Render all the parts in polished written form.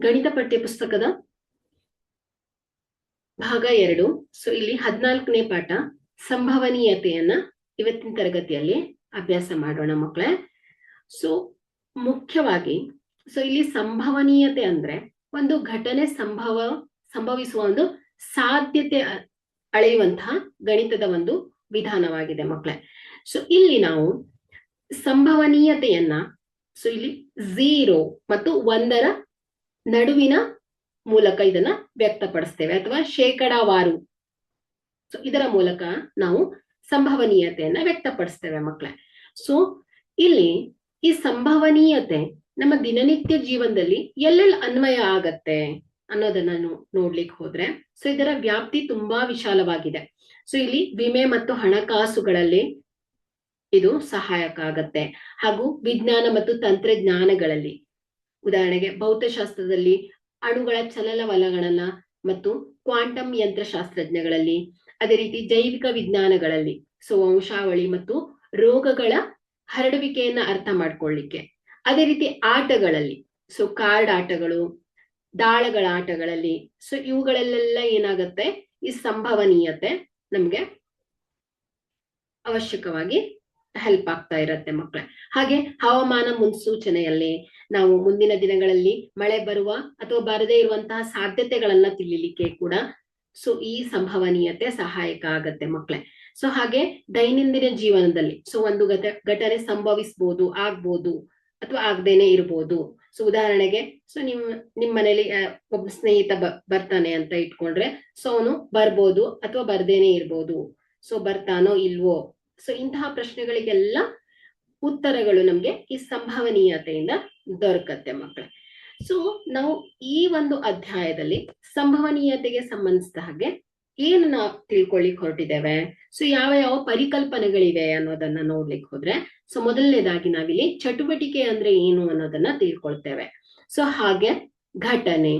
ಗಣಿತ ಪಠ್ಯ ಪುಸ್ತಕದ ಭಾಗ 2. ಸೊ ಇಲ್ಲಿ 14ನೇ ಪಾಠ ಸಂಭವನೀಯತೆಯನ್ನ ಇವತ್ತಿನ ತರಗತಿಯಲ್ಲಿ ಅಭ್ಯಾಸ ಮಾಡೋಣ ಮಕ್ಕಳೇ. ಸೊ ಮುಖ್ಯವಾಗಿ ಇಲ್ಲಿ ಸಂಭವನೀಯತೆ ಅಂದ್ರೆ ಒಂದು ಘಟನೆ ಸಂಭವಿಸುವ ಒಂದು ಸಾಧ್ಯತೆ ಅಳೆಯುವಂತಹ ಗಣಿತದ ಒಂದು ವಿಧಾನವಾಗಿದೆ ಮಕ್ಕಳೇ. ಸೊ ಇಲ್ಲಿ ನಾವು ಸಂಭವನೀಯತೆಯನ್ನ ಇಲ್ಲಿ 0 ಮತ್ತು 1ರ ನಡುವಿನ ಮೂಲಕ ಇದನ್ನ ವ್ಯಕ್ತಪಡಿಸ್ತೇವೆ ಅಥವಾ ಶೇಕಡಾವಾರು. ಸೊ ಇದರ ಮೂಲಕ ನಾವು ಸಂಭವನೀಯತೆಯನ್ನ ವ್ಯಕ್ತಪಡಿಸ್ತೇವೆ ಮಕ್ಕಳೇ. ಸೊ ಇಲ್ಲಿ ಈ ಸಂಭವನೀಯತೆ ನಮ್ಮ ದಿನನಿತ್ಯ ಜೀವನದಲ್ಲಿ ಎಲ್ಲೆಲ್ಲಿ ಅನ್ವಯ ಆಗತ್ತೆ ಅನ್ನೋದನ್ನ ನೋಡ್ಲಿಕ್ಕೆ ಹೋದ್ರೆ ಸೊ ಇದರ ವ್ಯಾಪ್ತಿ ತುಂಬಾ ವಿಶಾಲವಾಗಿದೆ. ಸೊ ಇಲ್ಲಿ ವಿಮೆ ಮತ್ತು ಹಣಕಾಸುಗಳಲ್ಲಿ ಇದು ಸಹಾಯಕ ಆಗತ್ತೆ, ಹಾಗೂ ವಿಜ್ಞಾನ ಮತ್ತು ತಂತ್ರಜ್ಞಾನಗಳಲ್ಲಿ, ಉದಾಹರಣೆಗೆ ಭೌತಶಾಸ್ತ್ರದಲ್ಲಿ ಅಣುಗಳ ಚಲನವಲನಗಳನ್ನ ಮತ್ತು ಕ್ವಾಂಟಮ್ ಯಂತ್ರಶಾಸ್ತ್ರಜ್ಞಗಳಲ್ಲಿ, ಅದೇ ರೀತಿ ಜೈವಿಕ ವಿಜ್ಞಾನಗಳಲ್ಲಿ ಸೊ ವಂಶಾವಳಿ ಮತ್ತು ರೋಗಗಳ ಹರಡುವಿಕೆಯನ್ನ ಅರ್ಥ ಮಾಡ್ಕೊಳ್ಳಿಕ್ಕೆ, ಅದೇ ರೀತಿ ಆಟಗಳಲ್ಲಿ ಸೊ ಕಾರ್ಡ್ ಆಟಗಳು, ದಾಳಗಳ ಆಟಗಳಲ್ಲಿ ಸೊ ಇವುಗಳಲ್ಲೆಲ್ಲ ಏನಾಗತ್ತೆ ಈ ಸಂಭವನೀಯತೆ ನಮ್ಗೆ ಅವಶ್ಯಕವಾಗಿ ಹೆಲ್ಪ್ ಆಗ್ತಾ ಇರತ್ತೆ ಮಕ್ಕಳೇ. ಹಾಗೆ ಹವಾಮಾನ ಮುನ್ಸೂಚನೆಯಲ್ಲಿ ನಾವು ಮುಂದಿನ ದಿನಗಳಲ್ಲಿ ಮಳೆ ಬರುವ ಅಥವಾ ಬರದೇ ಇರುವಂತಹ ಸಾಧ್ಯತೆಗಳನ್ನ ತಿಳಿಲಿಕ್ಕೆ ಕೂಡ ಸೊ ಈ ಸಂಭವನೀಯತೆ ಸಹಾಯಕ ಆಗತ್ತೆ ಮಕ್ಕಳೇ. ಸೊ ಹಾಗೆ ದೈನಂದಿನ ಜೀವನದಲ್ಲಿ ಸೊ ಒಂದು ಘಟನೆ ಸಂಭವಿಸ್ಬೋದು, ಆಗ್ಬೋದು ಅಥವಾ ಆಗದೇನೆ ಇರ್ಬೋದು. ಸೊ ಉದಾಹರಣೆಗೆ ಸೊ ನಿಮ್ ಮನೇಲಿ ಒಬ್ಬ ಸ್ನೇಹಿತ ಬರ್ತಾನೆ ಅಂತ ಇಟ್ಕೊಂಡ್ರೆ ಸೊ ಅವನು ಬರ್ಬೋದು ಅಥವಾ ಬರ್ದೇನೆ ಇರ್ಬೋದು. ಸೊ ಬರ್ತಾನೋ ಇಲ್ವೋ, ಸೊ ಇಂತಹ ಪ್ರಶ್ನೆಗಳಿಗೆಲ್ಲ ಉತ್ತರಗಳು ನಮ್ಗೆ ಈ ಸಂಭವನೀಯತೆಯಿಂದ ದೊರಕತ್ತೆ ಮಕ್ಕಳೇ. ಸೊ ನಾವು ಈ ಒಂದು ಅಧ್ಯಾಯದಲ್ಲಿ ಸಂಭವನೀಯತೆಗೆ ಸಂಬಂಧಿಸಿದ ಹಾಗೆ ಏನು ನಾವು ತಿಳ್ಕೊಳ್ಳಿಕ್ ಹೊರಟಿದ್ದೇವೆ, ಸೊ ಯಾವ ಯಾವ ಪರಿಕಲ್ಪನೆಗಳಿವೆ ಅನ್ನೋದನ್ನ ನೋಡ್ಲಿಕ್ಕೆ ಹೋದ್ರೆ ಸೊ ಮೊದಲನೇದಾಗಿ ನಾವಿಲ್ಲಿ ಚಟುವಟಿಕೆ ಅಂದ್ರೆ ಏನು ಅನ್ನೋದನ್ನ ತಿಳ್ಕೊಳ್ತೇವೆ. ಸೊ ಹಾಗೆ ಘಟನೆ,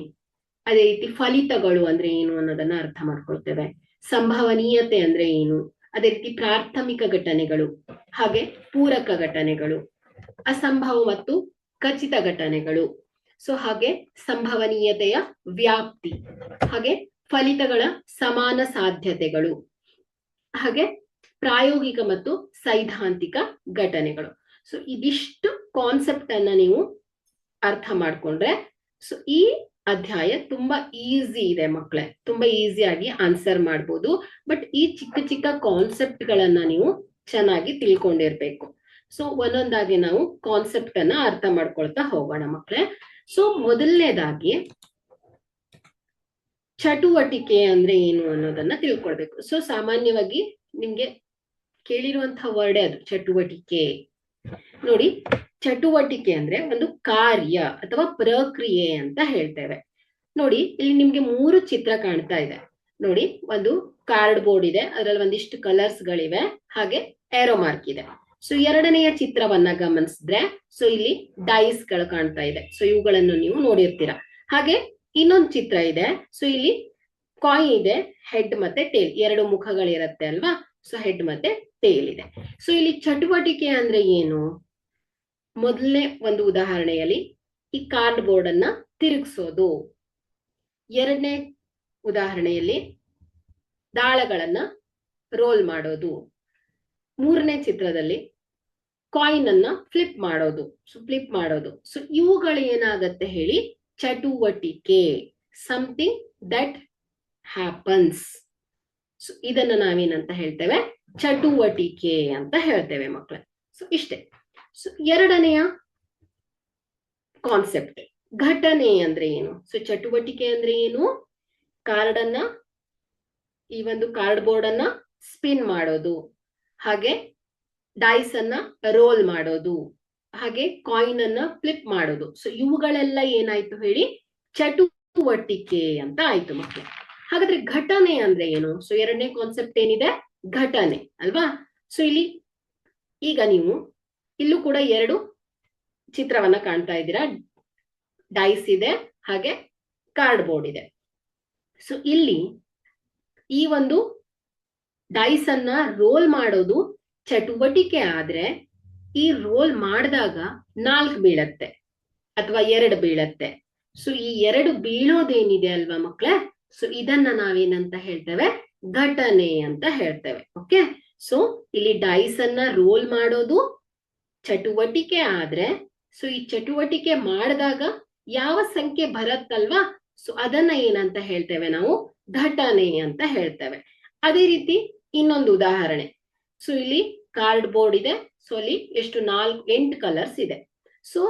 ಅದೇ ರೀತಿ ಫಲಿತಗಳು ಅಂದ್ರೆ ಏನು ಅನ್ನೋದನ್ನ ಅರ್ಥ ಮಾಡ್ಕೊಳ್ತೇವೆ. ಸಂಭವನೀಯತೆ ಅಂದ್ರೆ ಏನು, ಅದೇ ರೀತಿ ಪ್ರಾಥಮಿಕ ಘಟನೆಗಳು, ಹಾಗೆ ಪೂರಕ ಘಟನೆಗಳು, ಅಸಂಭವ ಮತ್ತು ಖಚಿತ ಘಟನೆಗಳು, ಸೊ ಹಾಗೆ ಸಂಭವನೀಯತೆಯ ವ್ಯಾಪ್ತಿ, ಹಾಗೆ ಫಲಿತಗಳ ಸಮಾನ ಸಾಧ್ಯತೆಗಳು, ಹಾಗೆ ಪ್ರಾಯೋಗಿಕ ಮತ್ತು ಸೈದ್ಧಾಂತಿಕ ಘಟನೆಗಳು. ಸೊ ಇದಿಷ್ಟು ಕಾನ್ಸೆಪ್ಟ್ ಅನ್ನ ನೀವು ಅರ್ಥ ಮಾಡ್ಕೊಂಡ್ರೆ ಸೊ ಈ ಅಧ್ಯಾಯ ತುಂಬಾ ಈಸಿ ಇದೆ ಮಕ್ಕಳೇ, ತುಂಬಾ ಈಸಿಯಾಗಿ ಆನ್ಸರ್ ಮಾಡ್ಬೋದು. ಬಟ್ ಈ ಚಿಕ್ಕ ಚಿಕ್ಕ ಕಾನ್ಸೆಪ್ಟ್ ಗಳನ್ನ ನೀವು ಚೆನ್ನಾಗಿ ತಿಳ್ಕೊಂಡಿರ್ಬೇಕು. ಸೊ ಒಂದೊಂದಾಗಿ ನಾವು ಕಾನ್ಸೆಪ್ಟ್ ಅನ್ನ ಅರ್ಥ ಮಾಡ್ಕೊಳ್ತಾ ಹೋಗೋಣ ಮಕ್ಕಳೇ. ಸೊ ಮೊದಲನೇದಾಗಿ ಚಟುವಟಿಕೆ ಅಂದ್ರೆ ಏನು ಅನ್ನೋದನ್ನ ತಿಳ್ಕೊಳ್ಬೇಕು. ಸೊ ಸಾಮಾನ್ಯವಾಗಿ ನಿಮ್ಗೆ ಕೇಳಿರುವಂತಹ ವರ್ಡೇ ಅದು, ಚಟುವಟಿಕೆ. ನೋಡಿ, ಚಟುವಟಿಕೆ ಅಂದ್ರೆ ಒಂದು ಕಾರ್ಯ ಅಥವಾ ಪ್ರಕ್ರಿಯೆ ಅಂತ ಹೇಳ್ತೇವೆ. ನೋಡಿ, ಇಲ್ಲಿ ನಿಮ್ಗೆ 3 ಚಿತ್ರ ಕಾಣ್ತಾ ಇದೆ. ನೋಡಿ, ಒಂದು ಕಾರ್ಡ್ ಬೋರ್ಡ್ ಇದೆ, ಅದರಲ್ಲಿ ಒಂದಿಷ್ಟು ಕಲರ್ಸ್ ಗಳಿವೆ, ಹಾಗೆ ಏರೋ ಮಾರ್ಕ್ ಇದೆ. ಸೊ ಎರಡನೆಯ ಚಿತ್ರವನ್ನ ಗಮನಿಸಿದ್ರೆ ಸೊ ಇಲ್ಲಿ ಡೈಸ್ ಗಳು ಕಾಣ್ತಾ ಇದೆ. ಸೊ ಇವುಗಳನ್ನು ನೀವು ನೋಡಿರ್ತೀರಾ. ಹಾಗೆ ಇನ್ನೊಂದು ಚಿತ್ರ ಇದೆ. ಸೊ ಇಲ್ಲಿ ಕಾಯಿನ್ ಇದೆ, ಹೆಡ್ ಮತ್ತೆ ಟೇಲ್, 2 ಮುಖಗಳಿರತ್ತೆ ಅಲ್ವಾ. ಸೊ ಹೆಡ್ ಮತ್ತೆ ಟೇಲ್ ಇದೆ. ಸೊ ಇಲ್ಲಿ ಚಟುವಟಿಕೆ ಅಂದ್ರೆ ಏನು? ಮೊದಲನೇ ಒಂದು ಉದಾಹರಣೆಯಲ್ಲಿ ಈ ಕಾರ್ಡ್ ಬೋರ್ಡ್ ಅನ್ನ ತಿರುಗಿಸೋದು, ಎರಡನೇ ಉದಾಹರಣೆಯಲ್ಲಿ ದಾಳಗಳನ್ನ ರೋಲ್ ಮಾಡೋದು, ಮೂರನೇ ಚಿತ್ರದಲ್ಲಿ ಕಾಯಿನ್ ಅನ್ನ ಫ್ಲಿಪ್ ಮಾಡೋದು. ಸೊ ಇವುಗಳು ಏನಾಗತ್ತೆ ಹೇಳಿ, ಚಟುವಟಿಕೆ, ಸಮಥಿಂಗ್ ದಟ್ ಹ್ಯಾಪನ್ಸ್. ಸೊ ಇದನ್ನ ನಾವೇನಂತ ಹೇಳ್ತೇವೆ, ಚಟುವಟಿಕೆ ಅಂತ ಹೇಳ್ತೇವೆ ಮಕ್ಕಳೇ. ಸೊ ಇಷ್ಟೇ. ಸೊ ಎರಡನೆಯ ಕಾನ್ಸೆಪ್ಟ್ ಘಟನೆ ಅಂದ್ರೆ ಏನು? ಸೊ ಚಟುವಟಿಕೆ ಅಂದ್ರೆ ಏನು? ಈ ಒಂದು ಕಾರ್ಡ್ ಬೋರ್ಡ್ ಅನ್ನ ಸ್ಪಿನ್ ಮಾಡೋದು, ಹಾಗೆ ಡೈಸ್ ಅನ್ನ ರೋಲ್ ಮಾಡೋದು, ಹಾಗೆ ಕಾಯಿನ್ ಅನ್ನ ಫ್ಲಿಪ್ ಮಾಡೋದು. ಸೊ ಇವುಗಳೆಲ್ಲ ಏನಾಯ್ತು ಹೇಳಿ, ಚಟುವಟಿಕೆ ಅಂತ ಆಯ್ತು ಮಕ್ಕಳೇ. ಹಾಗಾದ್ರೆ ಘಟನೆ ಅಂದ್ರೆ ಏನು? ಸೊ ಎರಡನೇ ಕಾನ್ಸೆಪ್ಟ್ ಏನಿದೆ, ಘಟನೆ ಅಲ್ವಾ. ಸೊ ಇಲ್ಲಿ ಈಗ ನೀವು ಇಲ್ಲೂ ಕೂಡ 2 ಚಿತ್ರವನ್ನ ಕಾಣ್ತಾ ಇದ್ದೀರಾ. ಡೈಸ್ ಇದೆ, ಹಾಗೆ ಕಾರ್ಡ್ ಬೋರ್ಡ್ ಇದೆ. ಸೊ ಇಲ್ಲಿ ಈ ಒಂದು ಡೈಸ್ ಅನ್ನ ರೋಲ್ ಮಾಡೋದು ಚಟುವಟಿಕೆ ಆದ್ರೆ, ಈ ರೋಲ್ ಮಾಡಿದಾಗ 4 ಬೀಳತ್ತೆ ಅಥವಾ 2 ಬೀಳತ್ತೆ. ಸೊ ಈ ಎರಡು ಬೀಳೋದೇನಿದೆ ಅಲ್ವಾ ಮಕ್ಳೇ, ಸೊ ಇದನ್ನ ನಾವೇನಂತ ಹೇಳ್ತೇವೆ, ಘಟನೆ ಅಂತ ಹೇಳ್ತೇವೆ. ಓಕೆ, ಸೊ ಇಲ್ಲಿ ಡೈಸ್ ಅನ್ನ ರೋಲ್ ಮಾಡೋದು ಚಟುವಟಿಕೆ ಆದ್ರೆ, ಸೊ ಈ ಚಟುವಟಿಕೆ ಮಾಡಿದಾಗ ಯಾವ ಸಂಖ್ಯೆ ಬರತ್ತಲ್ವಾ, ಸೊ ಅದನ್ನ ಏನಂತ ಹೇಳ್ತೇವೆ ನಾವು, ಘಟನೆ ಅಂತ ಹೇಳ್ತೇವೆ. ಅದೇ ರೀತಿ ಇನ್ನೊಂದು ಉದಾಹರಣೆ. ಸೊ ಇಲ್ಲಿ ಕಾರ್ಡ್ ಬೋರ್ಡ್ ಇದೆ. ಸೊ ಅಲ್ಲಿ ಎಷ್ಟು 8 ಕಲರ್ಸ್ ಇದೆ. ಸೊ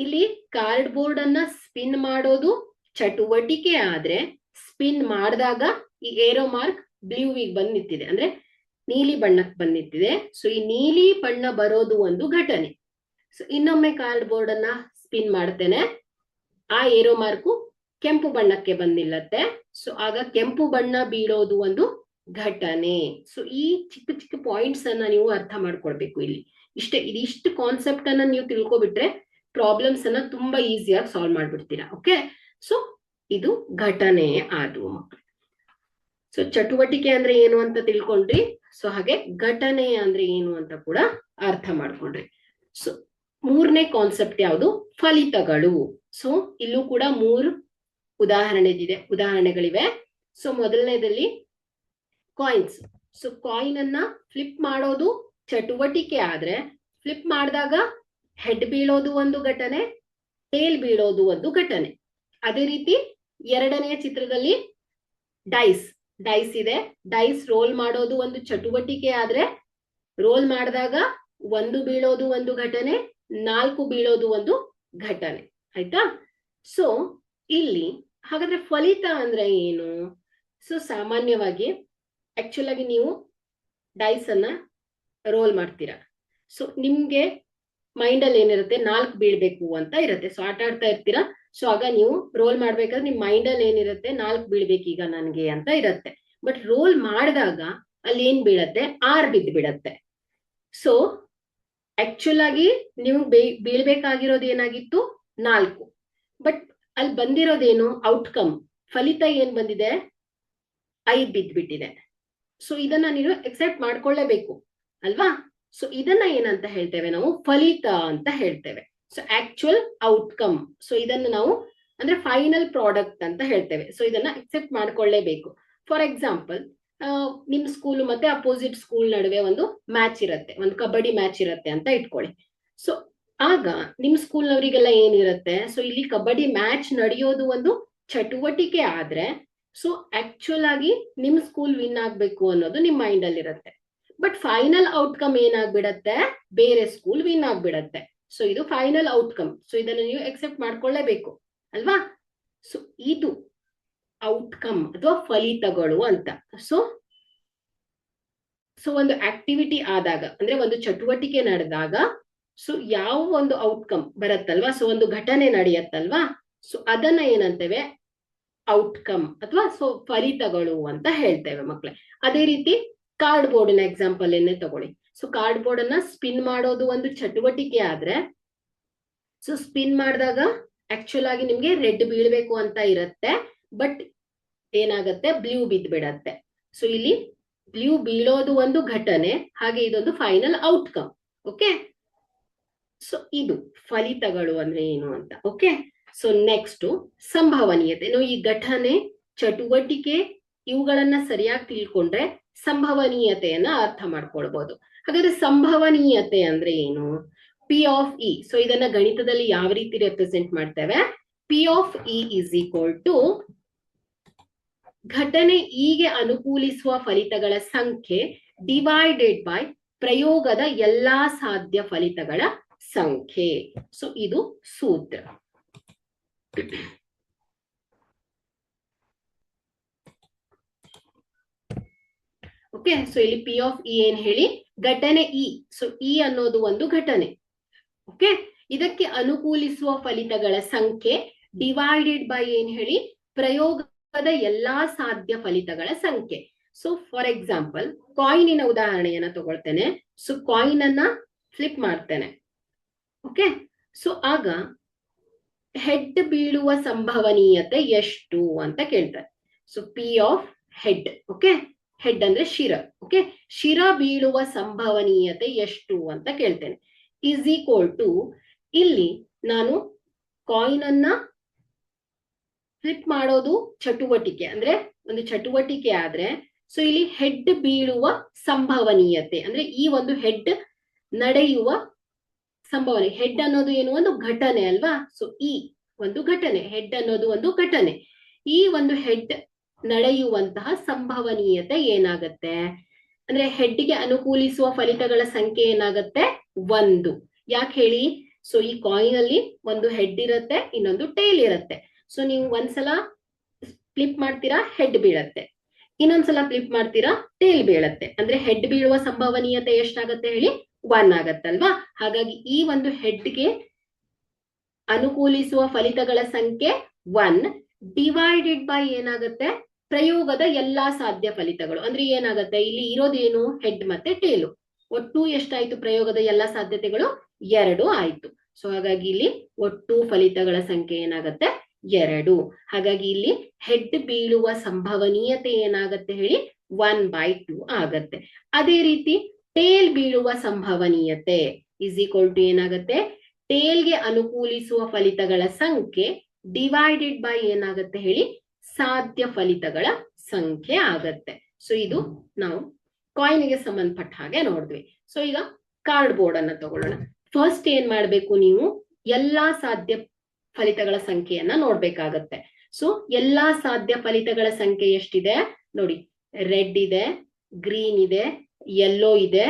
ಇಲ್ಲಿ ಕಾರ್ಡ್ ಬೋರ್ಡ್ ಅನ್ನ ಸ್ಪಿನ್ ಮಾಡೋದು ಚಟುವಟಿಕೆ ಆದ್ರೆ, ಸ್ಪಿನ್ ಮಾಡಿದಾಗ ಈ ಏರೋ ಮಾರ್ಕ್ ಬ್ಲೂವಿಗೆ ಬಂದ್ ನಿಂತಿದೆ, ಅಂದ್ರೆ ನೀಲಿ ಬಣ್ಣಕ್ಕೆ ಬಂದ್ ನಿಂತಿದೆ. ಸೊ ಈ ನೀಲಿ ಬಣ್ಣ ಬರೋದು ಒಂದು ಘಟನೆ. ಸೊ ಇನ್ನೊಮ್ಮೆ ಕಾರ್ಡ್ ಬೋರ್ಡ್ ಅನ್ನ ಸ್ಪಿನ್ ಮಾಡ್ತೇನೆ, ಆ ಏರೋ ಮಾರ್ಕು ಕೆಂಪು ಬಣ್ಣಕ್ಕೆ ಬಂದ್ ನಿಲ್ಲತ್ತೆ. ಸೊ ಆಗ ಕೆಂಪು ಬಣ್ಣ ಬೀಳೋದು ಒಂದು ಘಟನೆ. ಸೊ ಈ ಚಿಕ್ಕ ಚಿಕ್ಕ ಪಾಯಿಂಟ್ಸ್ ಅನ್ನ ನೀವು ಅರ್ಥ ಮಾಡ್ಕೊಳ್ಬೇಕು. ಇಲ್ಲಿ ಇದಿಷ್ಟು ಕಾನ್ಸೆಪ್ಟ್ ಅನ್ನ ನೀವು ತಿಳ್ಕೊಬಿಟ್ರೆ ಪ್ರಾಬ್ಲಮ್ಸ್ ಅನ್ನ ತುಂಬಾ ಈಸಿಯಾಗಿ ಸಾಲ್ವ್ ಮಾಡ್ಬಿಡ್ತೀರಾ. ಓಕೆ, ಸೊ ಇದು ಘಟನೆ ಆದವು ಮಕ್ಕಳು. ಸೊ ಚಟುವಟಿಕೆ ಅಂದ್ರೆ ಏನು ಅಂತ ತಿಳ್ಕೊಂಡ್ರಿ. ಸೊ ಹಾಗೆ ಘಟನೆ ಅಂದ್ರೆ ಏನು ಅಂತ ಕೂಡ ಅರ್ಥ ಮಾಡ್ಕೊಂಡ್ರಿ. ಸೊ ಮೂರನೇ ಕಾನ್ಸೆಪ್ಟ್ ಯಾವುದು, ಫಲಿತಗಳು. ಸೊ ಇಲ್ಲೂ ಕೂಡ 3 ಉದಾಹರಣೆಗಳಿವೆ. ಸೊ ಮೊದಲನೇದಲ್ಲಿ ಕಾಯಿನ್ಸ್. ಸೊ ಕಾಯಿನ್ ಅನ್ನ ಫ್ಲಿಪ್ ಮಾಡೋದು ಚಟುವಟಿಕೆ ಆದ್ರೆ, ಫ್ಲಿಪ್ ಮಾಡಿದಾಗ ಹೆಡ್ ಬೀಳೋದು ಒಂದು ಘಟನೆ, ಟೇಲ್ ಬೀಳೋದು ಒಂದು ಘಟನೆ. ಅದೇ ರೀತಿ ಎರಡನೆಯ ಚಿತ್ರದಲ್ಲಿ ಡೈಸ್ ಇದೆ. ಡೈಸ್ ರೋಲ್ ಮಾಡೋದು ಒಂದು ಚಟುವಟಿಕೆ ಆದ್ರೆ, ರೋಲ್ ಮಾಡಿದಾಗ 1 ಬೀಳೋದು ಒಂದು ಘಟನೆ, 4 ಬೀಳೋದು ಒಂದು ಘಟನೆ. ಆಯ್ತಾ? ಸೊ ಇಲ್ಲಿ ಹಾಗಾದ್ರೆ ಫಲಿತ ಅಂದ್ರೆ ಏನು? ಸೊ ಸಾಮಾನ್ಯವಾಗಿ ಆಕ್ಚುಲ್ ಆಗಿ ನೀವು ಡೈಸ್ ಅನ್ನ ರೋಲ್ ಮಾಡ್ತೀರಾ. ಸೊ ನಿಮ್ಗೆ ಮೈಂಡ್ ಅಲ್ಲಿ ಏನಿರುತ್ತೆ, 4 ಬೀಳ್ಬೇಕು ಅಂತ ಇರುತ್ತೆ. ಸೊ ಆಟ ಆಡ್ತಾ ಇರ್ತೀರಾ. ಸೊ ಆಗ ನೀವು ರೋಲ್ ಮಾಡ್ಬೇಕಾದ್ರೆ ನಿಮ್ ಮೈಂಡ್ ಅಲ್ಲಿ ಏನಿರುತ್ತೆ, 4 ಬೀಳ್ಬೇಕೀಗ ನನ್ಗೆ ಅಂತ ಇರುತ್ತೆ. ಬಟ್ ರೋಲ್ ಮಾಡಿದಾಗ ಅಲ್ಲಿ ಏನ್ ಬೀಳತ್ತೆ, 6 ಬಿದ್ಬಿಡತ್ತೆ. ಸೊ ಆಕ್ಚುಲ್ ಆಗಿ ನೀವು ಬೀಳ್ಬೇಕಾಗಿರೋದು ಏನಾಗಿತ್ತು, 4. ಬಟ್ ಅಲ್ಲಿ ಬಂದಿರೋದೇನು, ಔಟ್ಕಮ್, ಫಲಿತ ಏನ್ ಬಂದಿದೆ, 5 ಬಿದ್ಬಿಟ್ಟಿದೆ. ಸೊ ಇದನ್ನ ನೀವು ಎಕ್ಸೆಪ್ಟ್ ಮಾಡ್ಕೊಳ್ಳೇಬೇಕು ಅಲ್ವಾ? ಸೊ ಇದನ್ನ ಏನಂತ ಹೇಳ್ತೇವೆ ನಾವು, ಫಲಿತ ಅಂತ ಹೇಳ್ತೇವೆ. So actual outcome. ಸೊ ಇದನ್ನ ನಾವು ಅಂದ್ರೆ ಫೈನಲ್ ಪ್ರಾಡಕ್ಟ್ ಅಂತ ಹೇಳ್ತೇವೆ. ಸೊ ಇದನ್ನ ಎಕ್ಸೆಪ್ಟ್ ಮಾಡ್ಕೊಳ್ಳೇಬೇಕು. ಫಾರ್ ಎಕ್ಸಾಂಪಲ್, ನಿಮ್ ಸ್ಕೂಲ್ ಮತ್ತೆ ಅಪೋಸಿಟ್ ಸ್ಕೂಲ್ ನಡುವೆ ಒಂದು ಮ್ಯಾಚ್ ಇರುತ್ತೆ, ಒಂದು ಕಬಡ್ಡಿ ಮ್ಯಾಚ್ ಇರುತ್ತೆ ಅಂತ ಇಟ್ಕೊಳ್ಳಿ. ಸೊ ಆಗ ನಿಮ್ ಸ್ಕೂಲ್ ನವರಿಗೆಲ್ಲ ಏನಿರುತ್ತೆ, ಸೊ ಇಲ್ಲಿ ಕಬಡ್ಡಿ ಮ್ಯಾಚ್ ನಡೆಯೋದು ಒಂದು ಚಟುವಟಿಕೆ ಆದ್ರೆ, ಸೊ ಆಕ್ಚುಲ್ ಆಗಿ ನಿಮ್ ಸ್ಕೂಲ್ ವಿನ್ ಆಗ್ಬೇಕು ಅನ್ನೋದು ನಿಮ್ ಮೈಂಡ್ ಅಲ್ಲಿ ಇರುತ್ತೆ. ಬಟ್ ಫೈನಲ್ ಔಟ್ಕಮ್ ಏನಾಗ್ಬಿಡತ್ತೆ, ಬೇರೆ ಸ್ಕೂಲ್ ವಿನ್ ಆಗ್ಬಿಡತ್ತೆ. ಸೊ ಇದು ಫೈನಲ್ ಔಟ್ಕಮ್. ಸೊ ಇದನ್ನ ನೀವು ಎಕ್ಸೆಪ್ಟ್ ಮಾಡ್ಕೊಳ್ಳೇಬೇಕು ಅಲ್ವಾ? ಸೊ ಇದು ಔಟ್ಕಮ್ ಅಥವಾ ಫಲಿತಗಳು ಅಂತ. ಸೊ ಒಂದು ಆಕ್ಟಿವಿಟಿ ಆದಾಗ, ಅಂದ್ರೆ ಒಂದು ಚಟುವಟಿಕೆ ನಡೆದಾಗ, ಸೊ ಯಾವ ಒಂದು ಔಟ್ಕಮ್ ಬರತ್ತಲ್ವಾ, ಸೊ ಒಂದು ಘಟನೆ ನಡೆಯತ್ತಲ್ವಾ, ಸೊ ಅದನ್ನ ಏನಂತೇವೆ, ಔಟ್ಕಮ್ ಅಥವಾ ಸೊ ಫಲಿತಗಳು ಅಂತ ಹೇಳ್ತೇವೆ ಮಕ್ಕಳೇ. ಅದೇ ರೀತಿ ಕಾರ್ಡ್ ಬೋರ್ಡಿನ ಎಕ್ಸಾಂಪಲ್ ಏನೇ ತಗೊಳ್ಳಿ. ಸೊ ಕಾರ್ಡ್ ಬೋರ್ಡ್ ಅನ್ನ ಸ್ಪಿನ್ ಮಾಡೋದು ಒಂದು ಚಟುವಟಿಕೆ ಆದ್ರೆ, ಸೊ ಸ್ಪಿನ್ ಮಾಡಿದಾಗ ಆಕ್ಚುಲ್ ಆಗಿ ನಿಮ್ಗೆ ರೆಡ್ ಬೀಳ್ಬೇಕು ಅಂತ ಇರುತ್ತೆ. ಬಟ್ ಏನಾಗತ್ತೆ, ಬ್ಲೂ ಬಿದ್ಬಿಡತ್ತೆ. ಸೊ ಇಲ್ಲಿ ಬ್ಲೂ ಬೀಳೋದು ಒಂದು ಘಟನೆ, ಹಾಗೆ ಇದೊಂದು ಫೈನಲ್ ಔಟ್ಕಮ್. ಓಕೆ, ಸೊ ಇದು ಫಲಿತಗಳು ಅಂದ್ರೆ ಏನು ಅಂತ. ಓಕೆ, ಸೊ ನೆಕ್ಸ್ಟ್ ಸಂಭವನೀಯತೆ. ನಾವು ಈ ಘಟನೆ, ಚಟುವಟಿಕೆ ಇವುಗಳನ್ನ ಸರಿಯಾಗಿ ತಿಳ್ಕೊಂಡ್ರೆ ಸಂಭವನೀಯತೆಯನ್ನ ಅರ್ಥ ಮಾಡ್ಕೊಳ್ಬಹುದು. ಹಾಗಾದ್ರೆ ಸಂಭವನೀಯತೆ ಅಂದ್ರೆ ಏನು? P of E. ಸೊ ಇದನ್ನ ಗಣಿತದಲ್ಲಿ ಯಾವ ರೀತಿ ರೆಪ್ರೆಸೆಂಟ್ ಮಾಡ್ತೇವೆ? P of E is equal to ಘಟನೆ ಇಗೆ ಅನುಕೂಲಿಸುವ ಫಲಿತಗಳ ಸಂಖ್ಯೆ ಡಿವೈಡೆಡ್ ಬೈ ಪ್ರಯೋಗದ ಎಲ್ಲಾ ಸಾಧ್ಯ ಫಲಿತಗಳ ಸಂಖ್ಯೆ. ಸೊ ಇದು ಸೂತ್ರ. ಓಕೆ, ಸೊ ಇಲ್ಲಿ ಪಿ ಆಫ್ ಇ ಏನ್ ಹೇಳಿ, ಘಟನೆ ಇ. ಸೊ ಇ ಅನ್ನೋದು ಒಂದು ಘಟನೆ. ಓಕೆ, ಇದಕ್ಕೆ ಅನುಕೂಲಿಸುವ ಫಲಿತಗಳ ಸಂಖ್ಯೆ ಡಿವೈಡೆಡ್ ಬೈ ಏನ್ ಹೇಳಿ, ಪ್ರಯೋಗದ ಎಲ್ಲಾ ಸಾಧ್ಯ ಫಲಿತಗಳ ಸಂಖ್ಯೆ. ಸೊ ಫಾರ್ ಎಕ್ಸಾಂಪಲ್, ಕಾಯಿನಿನ ಉದಾಹರಣೆಯನ್ನ ತಗೊಳ್ತೇನೆ. ಸೊ ಕಾಯಿನ್ ಅನ್ನ ಫ್ಲಿಪ್ ಮಾಡ್ತೇನೆ. ಓಕೆ, ಸೊ ಆಗ ಹೆಡ್ ಬೀಳುವ ಸಂಭವನೀಯತೆ ಎಷ್ಟು ಅಂತ ಕೇಳ್ತಾರೆ. So P of head. Okay, head ಅಂದ್ರೆ ಶಿರ. ಓಕೆ, ಶಿರ ಬೀಳುವ ಸಂಭವನೀಯತೆ ಎಷ್ಟು ಅಂತ ಕೇಳ್ತೇನೆ. ಈಸ್ ಈಕ್ವಲ್ ಟು, ಇಲ್ಲಿ ನಾನು ಕಾಯಿನ್ ಅನ್ನ ಫ್ಲಿಪ್ ಮಾಡೋದು ಚಟುವಟಿಕೆ, ಅಂದ್ರೆ ಒಂದು ಚಟುವಟಿಕೆ ಆದ್ರೆ ಸೊ ಇಲ್ಲಿ ಹೆಡ್ ಬೀಳುವ ಸಂಭವನೀಯತೆ, ಅಂದ್ರೆ ಈ ಒಂದು ಹೆಡ್ ನಡೆಯುವ ಸಂಭವನೆ. ಹೆಡ್ ಅನ್ನೋದು ಏನು, ಒಂದು ಘಟನೆ ಅಲ್ವಾ. ಸೊ ಈ ಒಂದು ಘಟನೆ, ಹೆಡ್ ಅನ್ನೋದು ಒಂದು ಘಟನೆ. ಈ ಒಂದು ಹೆಡ್ ನಡೆಯುವಂತಹ ಸಂಭವನೀಯತೆ ಏನಾಗತ್ತೆ ಅಂದ್ರೆ ಹೆಡ್ಗೆ ಅನುಕೂಲಿಸುವ ಫಲಿತಗಳ ಸಂಖ್ಯೆ ಏನಾಗತ್ತೆ, 1. ಯಾಕೆ ಹೇಳಿ, ಸೊ ಈ ಕಾಯಿನ್ ಅಲ್ಲಿ ಒಂದು ಹೆಡ್ ಇರುತ್ತೆ, ಇನ್ನೊಂದು ಟೇಲ್ ಇರುತ್ತೆ. ಸೊ ನೀವು ಒಂದ್ಸಲ ಫ್ಲಿಪ್ ಮಾಡ್ತೀರಾ, ಹೆಡ್ ಬೀಳತ್ತೆ, ಇನ್ನೊಂದ್ಸಲ ಫ್ಲಿಪ್ ಮಾಡ್ತೀರಾ, ಟೇಲ್ ಬೀಳತ್ತೆ. ಅಂದ್ರೆ ಹೆಡ್ ಬೀಳುವ ಸಂಭವನೀಯತೆ ಎಷ್ಟಾಗತ್ತೆ ಹೇಳಿ, 1 ಆಗತ್ತಲ್ವಾ. ಹಾಗಾಗಿ ಈ ಒಂದು ಹೆಡ್ಗೆ ಅನುಕೂಲಿಸುವ ಫಲಿತಗಳ ಸಂಖ್ಯೆ 1 ಡಿವೈಡೆಡ್ ಬೈ ಏನಾಗತ್ತೆ, ಪ್ರಯೋಗದ ಎಲ್ಲಾ ಸಾಧ್ಯ ಫಲಿತಗಳು. ಅಂದ್ರೆ ಏನಾಗತ್ತೆ, ಇಲ್ಲಿ ಇರೋದೇನು, ಹೆಡ್ ಮತ್ತೆ ಟೇಲು. ಒಟ್ಟು ಎಷ್ಟಾಯ್ತು, ಪ್ರಯೋಗದ ಎಲ್ಲಾ ಸಾಧ್ಯತೆಗಳು 2 ಆಯ್ತು. ಸೊ ಹಾಗಾಗಿ ಇಲ್ಲಿ ಒಟ್ಟು ಫಲಿತಗಳ ಸಂಖ್ಯೆ ಏನಾಗತ್ತೆ, 2. ಹಾಗಾಗಿ ಇಲ್ಲಿ ಹೆಡ್ ಬೀಳುವ ಸಂಭವನೀಯತೆ ಏನಾಗತ್ತೆ ಹೇಳಿ, 1/2 ಆಗತ್ತೆ. ಅದೇ ರೀತಿ ಟೇಲ್ ಬೀಳುವ ಸಂಭವನೀಯತೆ ಇಸ್ ಈಕ್ವಲ್ ಟು ಏನಾಗತ್ತೆ, ಟೇಲ್ಗೆ ಅನುಕೂಲಿಸುವ ಫಲಿತಗಳ ಸಂಖ್ಯೆ ಡಿವೈಡೆಡ್ ಬೈ ಏನಾಗತ್ತೆ ಹೇಳಿ, ಸಾಧ್ಯ ಫಲಿತಗಳ ಸಂಖ್ಯೆ ಆಗತ್ತೆ. ಸೊ ಇದು ನಾವು ಕಾಯಿನ್ಗೆ ಸಂಬಂಧಪಟ್ಟ ಹಾಗೆ ನೋಡಿದ್ವಿ. ಸೊ ಈಗ ಕಾರ್ಡ್ ಬೋರ್ಡ್ ಅನ್ನ ತಗೊಳ್ಳೋಣ. ಫಸ್ಟ್ ಏನ್ ಮಾಡ್ಬೇಕು, ನೀವು ಎಲ್ಲಾ ಸಾಧ್ಯ ಫಲಿತಗಳ ಸಂಖ್ಯೆಯನ್ನ ನೋಡ್ಬೇಕಾಗತ್ತೆ. ಸೊ ಎಲ್ಲಾ ಸಾಧ್ಯ ಫಲಿತಗಳ ಸಂಖ್ಯೆ ಎಷ್ಟಿದೆ ನೋಡಿ, ರೆಡ್ ಇದೆ, ಗ್ರೀನ್ ಇದೆ, ಯೆಲ್ಲೋ ಇದೆ,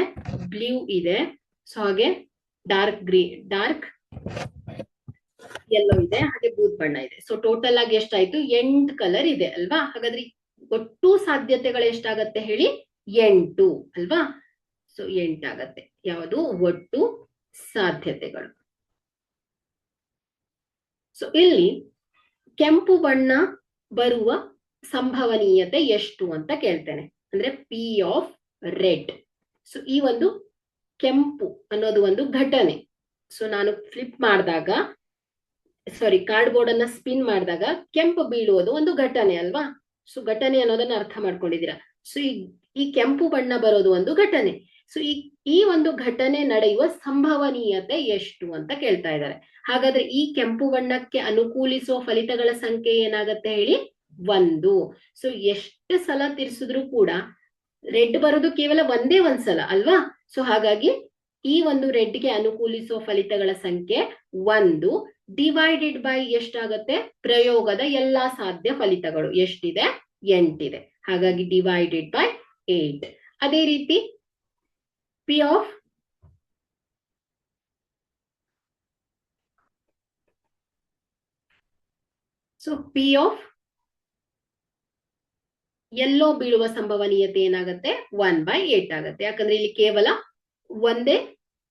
ಬ್ಲೂ ಇದೆ, ಸೊ ಹಾಗೆ ಡಾರ್ಕ್ ಯೆಲ್ಲೋ ಇದೆ, ಹಾಗೆ ಬೂದ್ ಬಣ್ಣ ಇದೆ. ಸೊ ಟೋಟಲ್ ಆಗಿ ಎಷ್ಟಾಯ್ತು, 8 ಕಲರ್ ಇದೆ ಅಲ್ವಾ. ಹಾಗಾದ್ರೆ ಒಟ್ಟು ಸಾಧ್ಯತೆಗಳು ಎಷ್ಟಾಗತ್ತೆ ಹೇಳಿ, 8 ಅಲ್ವಾ. ಸೊ 8 ಆಗತ್ತೆ ಯಾವುದು, ಒಟ್ಟು ಸಾಧ್ಯತೆಗಳು. ಸೊ ಇಲ್ಲಿ ಕೆಂಪು ಬಣ್ಣ ಬರುವ ಸಂಭವನೀಯತೆ ಎಷ್ಟು ಅಂತ ಕೇಳ್ತೇನೆ, ಅಂದ್ರೆ ಪಿ ಆಫ್ ರೆಡ್. ಸೊ ಈ ಒಂದು ಕೆಂಪು ಅನ್ನೋದು ಒಂದು ಘಟನೆ. ಸೊ ನಾನು ಫ್ಲಿಪ್ ಮಾಡಿದಾಗ, ಕಾರ್ಡ್ ಬೋರ್ಡ್ ಅನ್ನ ಸ್ಪಿನ್ ಮಾಡಿದಾಗ ಕೆಂಪು ಬೀಳುವುದು ಒಂದು ಘಟನೆ ಅಲ್ವಾ. ಸೊ ಘಟನೆ ಅನ್ನೋದನ್ನ ಅರ್ಥ ಮಾಡ್ಕೊಂಡಿದ್ದೀರಾ. ಸೊ ಈ ಕೆಂಪು ಬಣ್ಣ ಬರೋದು ಒಂದು ಘಟನೆ. ಸೊ ಈ ಒಂದು ಘಟನೆ ನಡೆಯುವ ಸಂಭವನೀಯತೆ ಎಷ್ಟು ಅಂತ ಕೇಳ್ತಾ ಇದ್ದಾರೆ. ಹಾಗಾದ್ರೆ ಈ ಕೆಂಪು ಬಣ್ಣಕ್ಕೆ ಅನುಕೂಲಿಸುವ ಫಲಿತಗಳ ಸಂಖ್ಯೆ ಏನಾಗತ್ತೆ ಹೇಳಿ, 1. ಸೊ ಎಷ್ಟು ಸಲ ತಿರ್ಸಿದ್ರು ಕೂಡ ರೆಡ್ ಬರೋದು ಕೇವಲ ಒಂದೇ ಒಂದ್ಸಲ ಅಲ್ವಾ. ಸೊ ಹಾಗಾಗಿ ಈ ಒಂದು ರೆಡ್ಗೆ ಅನುಕೂಲಿಸುವ ಫಲಿತಗಳ ಸಂಖ್ಯೆ 1 ಡಿವೈಡೆಡ್ ಬೈ ಎಷ್ಟಾಗತ್ತೆ, ಪ್ರಯೋಗದ ಎಲ್ಲಾ ಸಾಧ್ಯ ಫಲಿತಗಳು ಎಷ್ಟಿದೆ, 8 ಇದೆ. ಹಾಗಾಗಿ ಡಿವೈಡೆಡ್ ಬೈ 8. ಅದೇ ರೀತಿ ಪಿ ಆಫ್ ಯೆಲ್ಲೋ ಬೀಳುವ ಸಂಭವನೀಯತೆ ಏನಾಗತ್ತೆ, 1/8 ಆಗತ್ತೆ. ಯಾಕಂದ್ರೆ ಇಲ್ಲಿ ಕೇವಲ ಒಂದೇ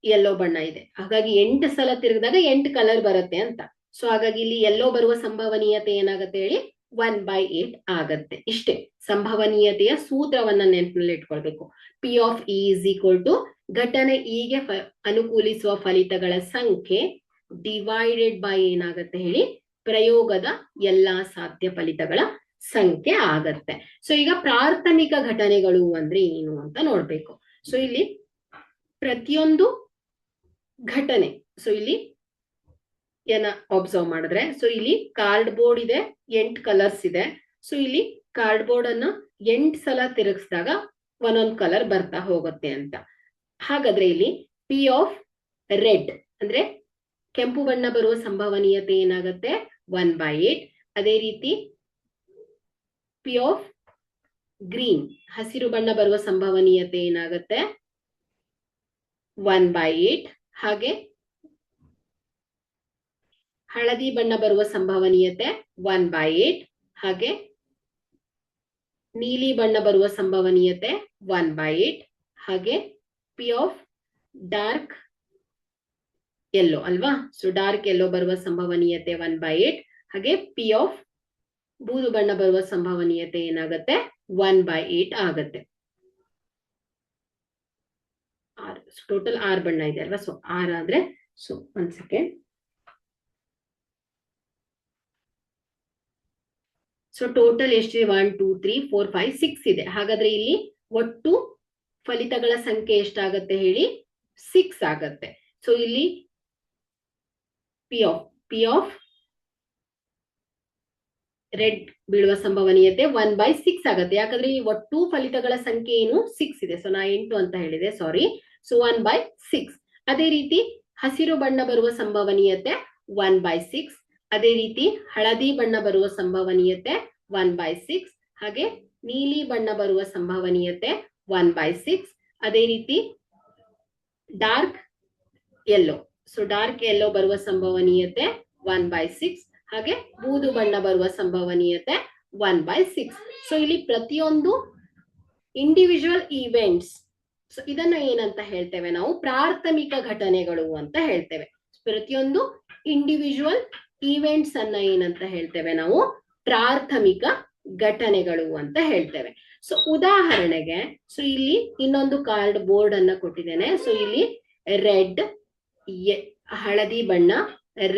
ಯೆಲ್ಲೋ ಬಣ್ಣ ಇದೆ, ಹಾಗಾಗಿ 8 ಸಲ ತಿರುಗಿದಾಗ 8 ಕಲರ್ ಬರುತ್ತೆ ಅಂತ. ಸೊ ಹಾಗಾಗಿ ಇಲ್ಲಿ ಯೆಲ್ಲೋ ಬರುವ ಸಂಭವನೀಯತೆ ಏನಾಗತ್ತೆ ಹೇಳಿ, 1/8 ಆಗತ್ತೆ. ಇಷ್ಟೇ ಸಂಭವನೀಯತೆಯ ಸೂತ್ರವನ್ನ ನೆನಪಿನಲ್ಲಿ ಇಟ್ಕೊಳ್ಬೇಕು. P of E is equal to ಘಟನೆ ಇಗೆ ಅನುಕೂಲಿಸುವ ಫಲಿತಗಳ ಸಂಖ್ಯೆ ಡಿವೈಡೆಡ್ ಬೈ ಏನಾಗತ್ತೆ ಹೇಳಿ, ಪ್ರಯೋಗದ ಎಲ್ಲಾ ಸಾಧ್ಯ ಫಲಿತಗಳ ಸಂಖ್ಯೆ ಆಗತ್ತೆ. ಸೊ ಈಗ ಪ್ರಾಥಮಿಕ ಘಟನೆಗಳು ಅಂದ್ರೆ ಏನು ಅಂತ ನೋಡ್ಬೇಕು. ಸೊ ಇಲ್ಲಿ ಪ್ರತಿಯೊಂದು ಘಟನೆ, ಸೊ ಇಲ್ಲಿ ಏನ ಅಬ್ಸರ್ವ್ ಮಾಡಿದ್ರೆ, ಸೊ ಇಲ್ಲಿ ಕಾರ್ಡ್ ಬೋರ್ಡ್ ಇದೆ, 8 ಕಲರ್ಸ್ ಇದೆ. ಸೊ ಇಲ್ಲಿ ಕಾರ್ಡ್ ಬೋರ್ಡ್ ಅನ್ನ 8 ಸಲ ತಿರುಗಿಸಿದಾಗ ಒಂದೊಂದು ಕಲರ್ ಬರ್ತಾ ಹೋಗುತ್ತೆ ಅಂತ. ಹಾಗಾದ್ರೆ ಇಲ್ಲಿ ಪಿ ಆಫ್ ರೆಡ್ ಅಂದ್ರೆ ಕೆಂಪು ಬಣ್ಣ ಬರುವ ಸಂಭವನೀಯತೆ ಏನಾಗತ್ತೆ, 1/8. ಅದೇ ರೀತಿ ಪಿ ಆಫ್ ಗ್ರೀನ್ ಹಸಿರು ಬಣ್ಣ ಬರುವ ಸಂಭವನೀಯತೆ ಏನಾಗತ್ತೆ, 1/8. ಹಾಗೆ ಹಳದಿ ಬಣ್ಣ ಬರುವ ಸಂಭವನೀಯತೆ 1/8. ಹಾಗೆ ನೀಲಿ ಬಣ್ಣ ಬರುವ ಸಂಭವನೀಯತೆ 1/8. ಹಾಗೆ ಪಿ ಆಫ್ ಡಾರ್ಕ್ ಯೆಲ್ಲೋ ಅಲ್ವಾ. ಸೊ ಡಾರ್ಕ್ ಯೆಲ್ಲೋ ಬರುವ ಸಂಭವನೀಯತೆ 1/8. ಹಾಗೆ ಪಿ ಆಫ್ ಬೂದು ಬಣ್ಣ ಬರುವ ಸಂಭವನೀಯತೆ ಏನಾಗತ್ತೆ, 1/8 ಆಗತ್ತೆ. ಟೋಟಲ್ 6 ಬಣ್ಣ ಇದೆ ಅಲ್ವಾ. ಸೊ 6 ಆದ್ರೆ, ಸೊ 1 ಸೆಕೆಂಡ್. ಸೊ ಟೋಟಲ್ ಎಷ್ಟಿದೆ, 1 2 3 4 5 6 ಇದೆ. ಹಾಗಾದ್ರೆ ಇಲ್ಲಿ ಒಟ್ಟು ಫಲಿತಗಳ ಸಂಖ್ಯೆ ಎಷ್ಟಾಗತ್ತೆ ಹೇಳಿ, 6 ಆಗತ್ತೆ. ಸೊ ಇಲ್ಲಿ ಪಿ ಆಫ್ ರೆಡ್ ಬೀಳುವ ಸಂಭವನೀಯತೆ 1/6 ಆಗುತ್ತೆ. ಯಾಕಂದ್ರೆ ಈ ಒಟ್ಟು ಫಲಿತಗಳ ಸಂಖ್ಯೆ ಏನು 6 ಇದೆ. ಸೊ ನಾ 8 ಅಂತ ಹೇಳಿದೆ, ಸಾರಿ. ಸೊ 1/6. ಅದೇ ರೀತಿ ಹಸಿರು ಬಣ್ಣ ಬರುವ ಸಂಭವನೀಯತೆ 1/6. ಅದೇ ರೀತಿ ಹಳದಿ ಬಣ್ಣ ಬರುವ ಸಂಭವನೀಯತೆ 1/6. ಹಾಗೆ ನೀಲಿ ಬಣ್ಣ ಬರುವ ಸಂಭವನೀಯತೆ 1/6. ಅದೇ ರೀತಿ dark yellow, so dark yellow ಬರುವ ಸಂಭವನೀಯತೆ 1/6. ಹಾಗೆ ಬೂದು ಬಣ್ಣ ಬರುವ ಸಂಭವನೀಯತೆ 1/6. ಸೊ ಇಲ್ಲಿ ಪ್ರತಿಯೊಂದು ಇಂಡಿವಿಜುವಲ್ ಈವೆಂಟ್ಸ್, ಸೊ ಇದನ್ನ ಏನಂತ ಹೇಳ್ತೇವೆ ನಾವು, ಪ್ರಾಥಮಿಕ ಘಟನೆಗಳು ಅಂತ ಹೇಳ್ತೇವೆ. ಪ್ರತಿಯೊಂದು ಇಂಡಿವಿಜುವಲ್ ಈವೆಂಟ್ಸ್ ಅನ್ನ ಏನಂತ ಹೇಳ್ತೇವೆ ನಾವು, ಪ್ರಾಥಮಿಕ ಘಟನೆಗಳು ಅಂತ ಹೇಳ್ತೇವೆ. ಸೊ ಉದಾಹರಣೆಗೆ, ಸೊ ಇಲ್ಲಿ ಇನ್ನೊಂದು ಕಾರ್ಡ್ ಬೋರ್ಡ್ ಅನ್ನ ಕೊಟ್ಟಿದ್ದೇನೆ. ಸೊ ಇಲ್ಲಿ ರೆಡ್, ಹಳದಿ ಬಣ್ಣ,